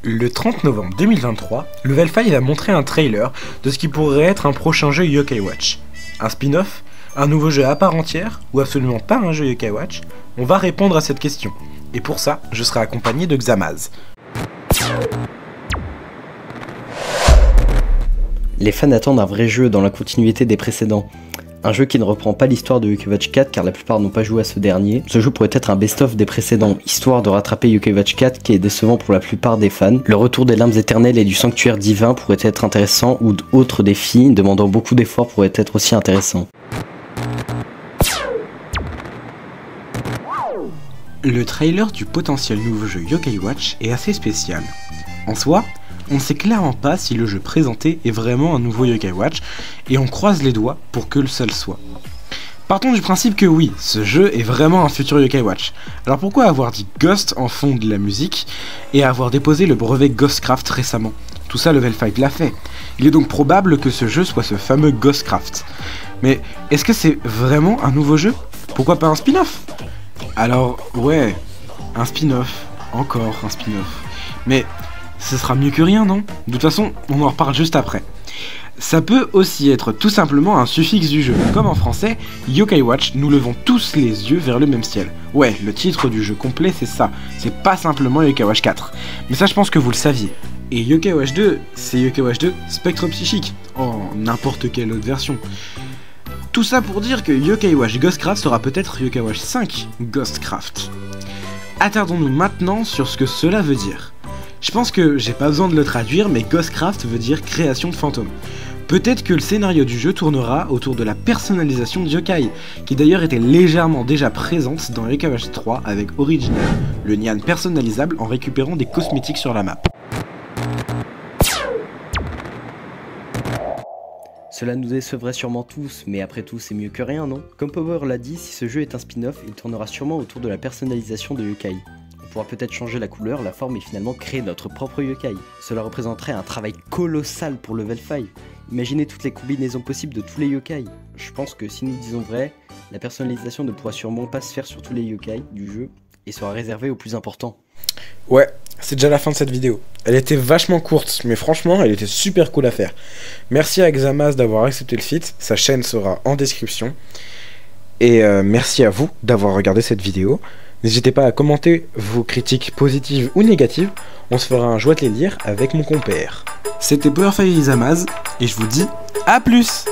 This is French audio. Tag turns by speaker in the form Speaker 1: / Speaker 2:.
Speaker 1: Le 30 novembre 2023, Level 5 a montré un trailer de ce qui pourrait être un prochain jeu Yokai Watch. Un spin-off, un nouveau jeu à part entière, ou absolument pas un jeu Yokai Watch? On va répondre à cette question. Et pour ça, je serai accompagné de Xamaz.
Speaker 2: Les fans attendent un vrai jeu dans la continuité des précédents. Un jeu qui ne reprend pas l'histoire de Yokai Watch 4 car la plupart n'ont pas joué à ce dernier. Ce jeu pourrait être un best-of des précédents, histoire de rattraper Yokai Watch 4 qui est décevant pour la plupart des fans. Le retour des larmes éternelles et du sanctuaire divin pourrait être intéressant, ou d'autres défis demandant beaucoup d'efforts pourraient être aussi intéressants.
Speaker 1: Le trailer du potentiel nouveau jeu Yokai Watch est assez spécial. En soi, on ne sait clairement pas si le jeu présenté est vraiment un nouveau Yokai Watch, et on croise les doigts pour que le seul soit. Partons du principe que oui, ce jeu est vraiment un futur Yokai Watch. Alors pourquoi avoir dit Ghost en fond de la musique, et avoir déposé le brevet Ghostcraft récemment? Tout ça Level 5 l'a fait. Il est donc probable que ce jeu soit ce fameux Ghostcraft. Mais est-ce que c'est vraiment un nouveau jeu? Pourquoi pas un spin-off? Alors ouais, un spin-off, encore un spin-off. Mais ce sera mieux que rien, non? De toute façon, on en reparle juste après. Ça peut aussi être tout simplement un suffixe du jeu. Comme en français, Yokai Watch, nous levons tous les yeux vers le même ciel. Ouais, le titre du jeu complet c'est ça, c'est pas simplement Yokai Watch 4. Mais ça je pense que vous le saviez. Et Yokai Watch 2, c'est Yokai Watch 2 Spectre Psychique, en n'importe quelle autre version. Tout ça pour dire que Yokai Watch Ghostcraft sera peut-être Yokai Watch 5 Ghostcraft. Attardons-nous maintenant sur ce que cela veut dire. Je pense que j'ai pas besoin de le traduire, mais Ghostcraft veut dire création de fantômes. Peut-être que le scénario du jeu tournera autour de la personnalisation de yokai, qui d'ailleurs était légèrement déjà présente dans Yokai Watch 3 avec Original, le Nyan personnalisable en récupérant des cosmétiques sur la map.
Speaker 2: Cela nous décevrait sûrement tous, mais après tout c'est mieux que rien, non? Comme Power l'a dit, si ce jeu est un spin-off, il tournera sûrement autour de la personnalisation de yokai. On pourra peut-être changer la couleur, la forme et finalement créer notre propre yokai. Cela représenterait un travail colossal pour Level 5. Imaginez toutes les combinaisons possibles de tous les yokai. Je pense que si nous disons vrai, la personnalisation ne pourra sûrement pas se faire sur tous les yokai du jeu et sera réservée aux plus importants.
Speaker 1: Ouais, c'est déjà la fin de cette vidéo. Elle était vachement courte, mais franchement, elle était super cool à faire. Merci à Xamaz d'avoir accepté le feat, sa chaîne sera en description. Et merci à vous d'avoir regardé cette vidéo. N'hésitez pas à commenter vos critiques positives ou négatives, on se fera un joie de les lire avec mon compère. C'était Power5 Xamaz, et je vous dis à plus!